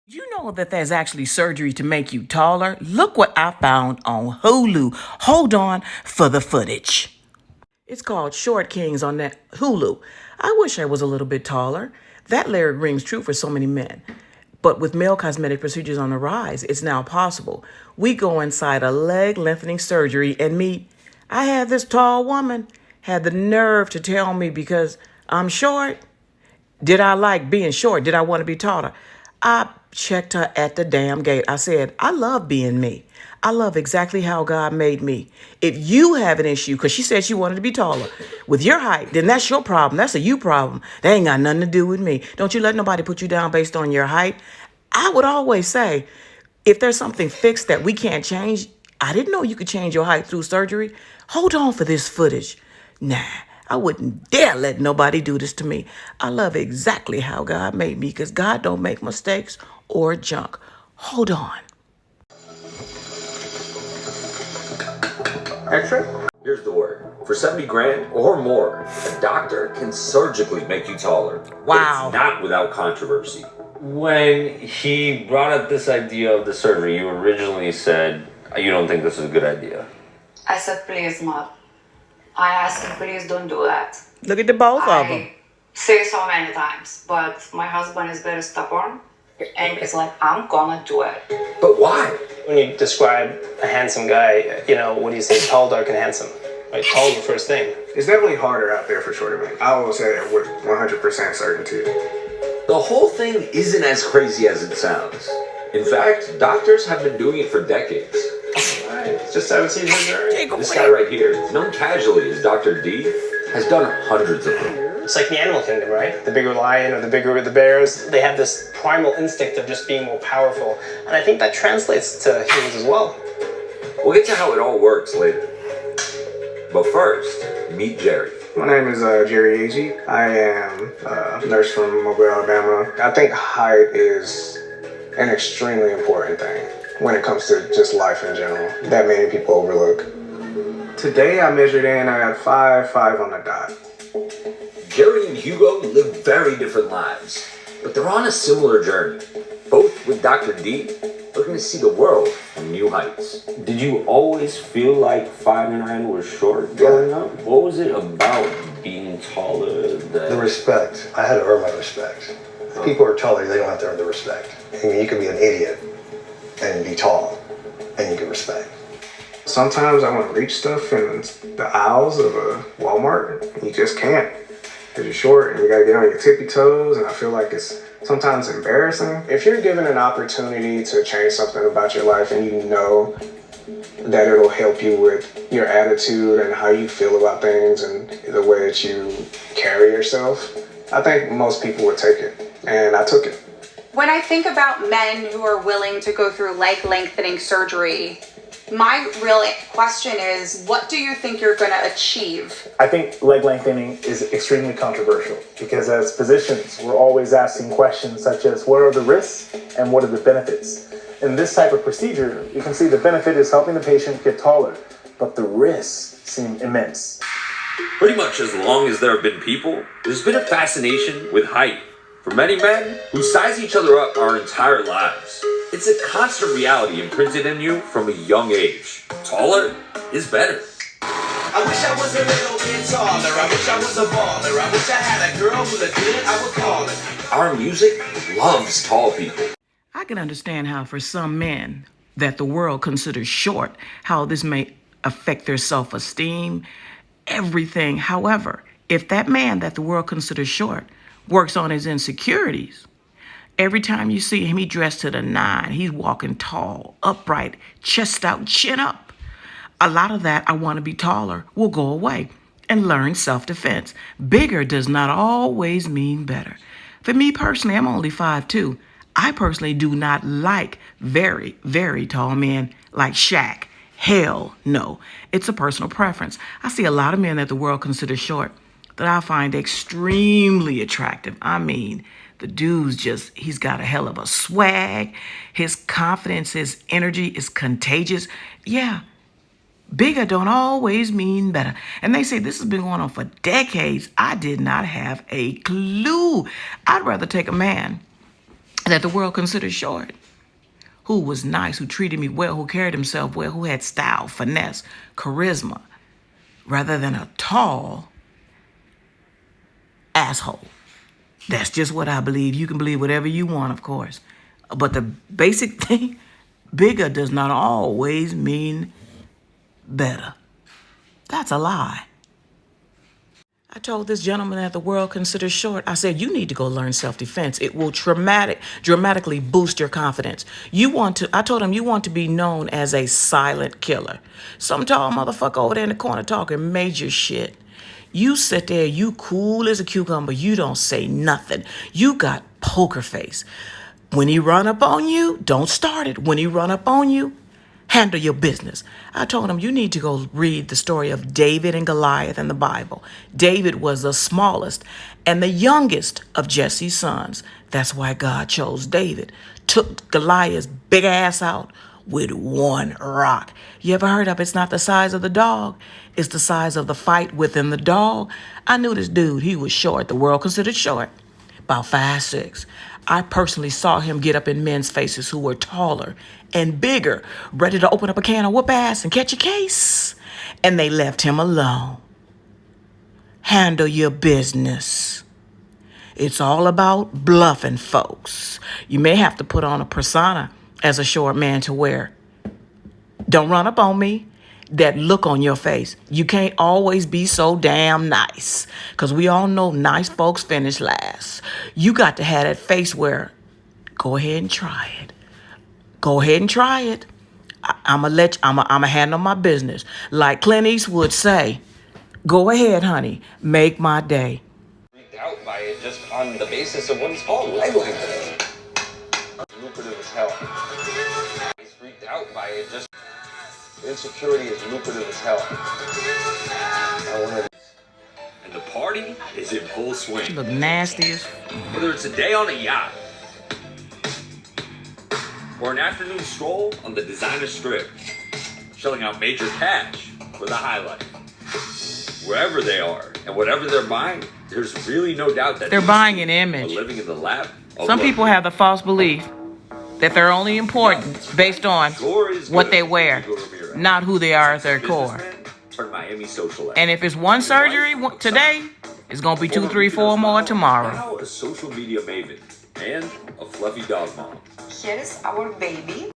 You know that there's actually surgery to make you taller? Look what I found on Hulu. Hold on for the footage. It's called Short Kings on that Hulu. I wish I was a little bit taller. That lyric rings true for so many men. But with male cosmetic procedures on the rise, it's now possible. We go inside a leg lengthening surgery and meet. I had this tall woman had the nerve to tell me because I'm short. Did I like being short? Did I want to be taller? I checked her at the damn gate. I said, I love being me. I love exactly how God made me. If you have an issue, because she said she wanted to be taller, with your height, then that's your problem. That's a you problem. That ain't got nothing to do with me. Don't you let nobody put you down based on your height. I would always say, if there's something fixed that we can't change, I didn't know you could change your height through surgery. Hold on for this footage. Nah, I wouldn't dare let nobody do this to me. I love exactly how God made me because God don't make mistakes or junk. Hold on. Extra? Here's the word. For 70 grand or more, a doctor can surgically make you taller. Wow. But it's not without controversy. When he brought up this idea of the surgery, you originally said you don't think this is a good idea. I said, please, not. I asked him, please don't do that. Look at the both of them. I say so many times, but my husband is very stubborn, and he's like, I'm gonna do it. But why? When you describe a handsome guy, what do you say? Tall, dark, and handsome. Right? Tall is the first thing. It's definitely harder out there for shorter men. I will say it with 100% certainty. The whole thing isn't as crazy as it sounds. In fact, doctors have been doing it for decades. Alright, it's just 17 years journey. This guy right here, known casually as Dr. D, has done hundreds of them. It's like the animal kingdom, right? The bigger lion or the bigger the bears, they have this primal instinct of just being more powerful. And I think that translates to humans as well. We'll get to how it all works later. But first, meet Jerry. My name is Jerry Agee. I am a nurse from Mobile, Alabama. I think height is an extremely important thing when it comes to just life in general that many people overlook. Today I measured in at 5'5" on the dot. Jerry and Hugo live very different lives, but they're on a similar journey. Both with Dr. D, looking to see the world from new heights. Did you always feel like 5'9" was short growing up? What was it about being taller that... The respect. I had to earn my respect. If people are taller, they don't have to earn the respect. I mean, you could be an idiot and be tall, and you get respect. Sometimes I want to reach stuff in the aisles of a Walmart, and you just can't. Because you're short and you gotta get on your tippy toes, and I feel like it's sometimes embarrassing. If you're given an opportunity to change something about your life and you know that it'll help you with your attitude and how you feel about things and the way that you carry yourself, I think most people would take it, and I took it. When I think about men who are willing to go through leg lengthening surgery, my real question is, what do you think you're going to achieve? I think leg lengthening is extremely controversial because as physicians, we're always asking questions such as what are the risks and what are the benefits? In this type of procedure, you can see the benefit is helping the patient get taller, but the risks seem immense. Pretty much as long as there have been people, there's been a fascination with height. For many men who size each other up our entire lives, it's a constant reality imprinted in you from a young age. Taller is better. I wish I was a little bit taller. I wish I was a baller. I wish I had a girl who looked good, I would call her. Our music loves tall people. I can understand how for some men that the world considers short, how this may affect their self-esteem, everything. However, if that man that the world considers short works on his insecurities, every time you see him, he dressed to the nine. He's walking tall, upright, chest out, chin up. A lot of that, I want to be taller, will go away and learn self-defense. Bigger does not always mean better. For me personally, I'm only 5'2". I personally do not like very, very tall men like Shaq. Hell no. It's a personal preference. I see a lot of men that the world considers short that I find extremely attractive. I mean, the dude's he's got a hell of a swag. His confidence, his energy is contagious. Yeah, bigger don't always mean better. And they say this has been going on for decades. I did not have a clue. I'd rather take a man that the world considers short, who was nice, who treated me well, who carried himself well, who had style, finesse, charisma, rather than a tall asshole. That's just what I believe. You can believe whatever you want, of course. But the basic thing, bigger does not always mean better. That's a lie. I told this gentleman that the world considers short, I said, you need to go learn self-defense. It will dramatically boost your confidence. I told him, you want to be known as a silent killer. Some tall motherfucker over there in the corner talking major shit. You sit there, you cool as a cucumber, you don't say nothing. You got poker face. When he run up on you, don't start it. When he run up on you, handle your business. I told him, you need to go read the story of David and Goliath in the Bible. David was the smallest and the youngest of Jesse's sons. That's why God chose David. Took Goliath's big ass out with one rock. You ever heard of it's not the size of the dog, it's the size of the fight within the dog? I knew this dude, he was short. The world considered short. About 5'6". I personally saw him get up in men's faces who were taller and bigger, ready to open up a can of whoop ass and catch a case. And they left him alone. Handle your business. It's all about bluffing folks. You may have to put on a persona as a short man to wear. Don't run up on me. That look on your face. You can't always be so damn nice, because we all know nice folks finish last. You got to have that face where, go ahead and try it. Go ahead and try it. I'ma handle my business. Like Clint Eastwood say, go ahead, honey, make my day. Freaked out by it just on the basis of what it's called, livelihood. Lucrative as hell. He's freaked out by it just. Insecurity is lucrative as hell. And the party is in full swing. You look nasty as... Whether it's a day on a yacht or an afternoon stroll on the designer strip, shelling out major cash for the highlight. Wherever they are and whatever they're buying, there's really no doubt that they're buying an image. are living in the lap of Some people have the false belief that they're only important based on what they wear, not who they are at their core. And if it's one surgery today, it's going to be 2, 3, 4 more tomorrow. Now a social media maven and a fluffy dog mom. Here is our baby.